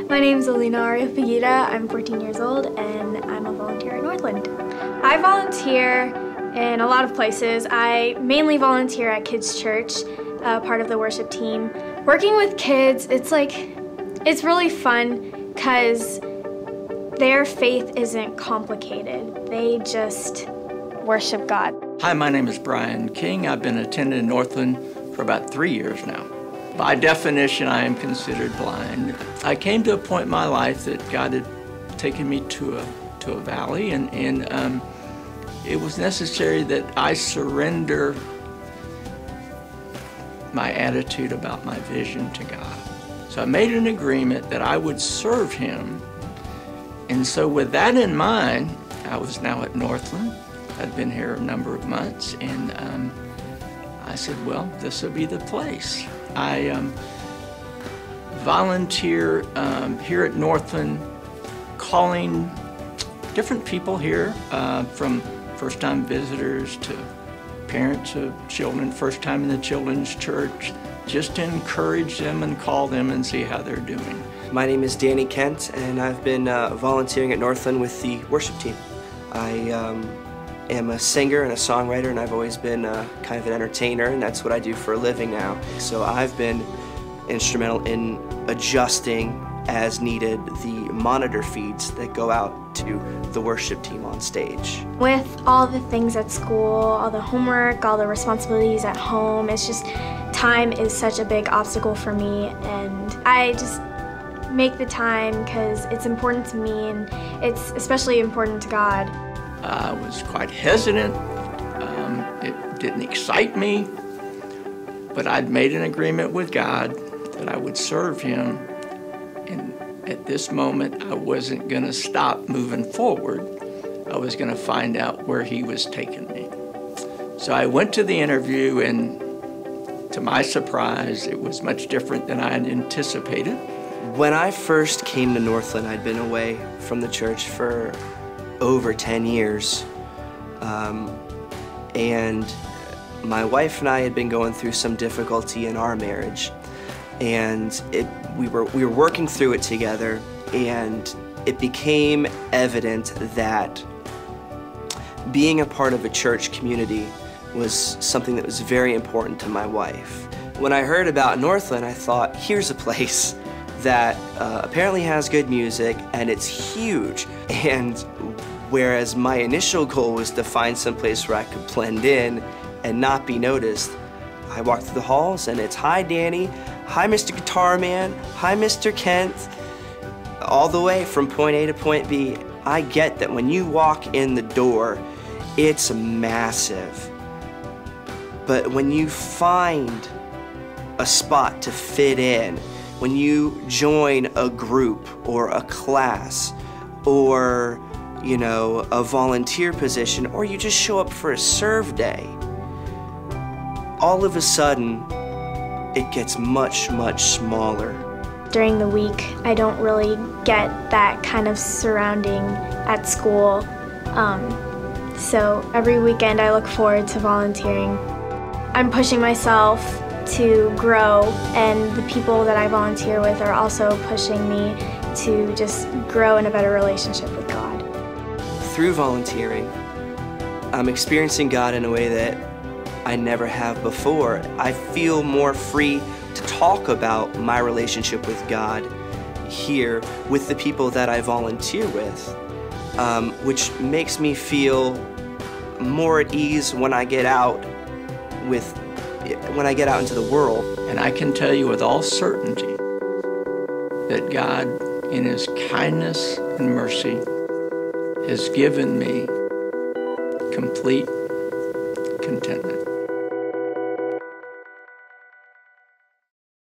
My name's Alina. I'm 14 years old and I'm a volunteer at Northland. I volunteer in a lot of places. I mainly volunteer at Kids Church, part of the worship team. Working with kids, it's really fun because their faith isn't complicated. They just worship God. Hi, my name is Brian King. I've been attending Northland for about 3 years now. By definition, I am considered blind. I came to a point in my life that God had taken me to a valley, and it was necessary that I surrender my attitude about my vision to God. So I made an agreement that I would serve Him. And so with that in mind, I was now at Northland. I'd been here a number of months, and I said, well, this will be the place. I volunteer here at Northland, calling different people here, from first-time visitors to parents of children, first time in the children's church, just to encourage them and call them and see how they're doing. My name is Danny Kent, and I've been volunteering at Northland with the worship team. I am a singer and a songwriter, and I've always been kind of an entertainer, and that's what I do for a living now. So I've been instrumental in adjusting as needed the monitor feeds that go out to the worship team on stage. With all the things at school, all the homework, all the responsibilities at home, it's just time is such a big obstacle for me, and I just make the time because it's important to me, and it's especially important to God. I was quite hesitant. It didn't excite me, but I'd made an agreement with God that I would serve Him, and at this moment I wasn't going to stop moving forward. I was going to find out where He was taking me. So I went to the interview, and to my surprise, it was much different than I had anticipated. When I first came to Northland, I'd been away from the church for over 10 years, and my wife and I had been going through some difficulty in our marriage, and we were working through it together, and it became evident that being a part of a church community was something that was very important to my wife. When I heard about Northland, I thought, here's a place that apparently has good music, and it's huge. And whereas my initial goal was to find some place where I could blend in and not be noticed, I walked through the halls and it's, hi Danny, hi Mr. Guitar Man, hi Mr. Kent, all the way from point A to point B. I get that when you walk in the door, it's massive. But when you find a spot to fit in, when you join a group or a class or, you know, a volunteer position, or you just show up for a serve day, all of a sudden it gets much, much smaller. During the week, I don't really get that kind of surrounding at school. So every weekend I look forward to volunteering. I'm pushing myself to grow, and the people that I volunteer with are also pushing me to just grow in a better relationship with God. Through volunteering, I'm experiencing God in a way that I never have before. I feel more free to talk about my relationship with God here with the people that I volunteer with, which makes me feel more at ease when I get out into the world. And I can tell you with all certainty that God, in His kindness and mercy, has given me complete contentment.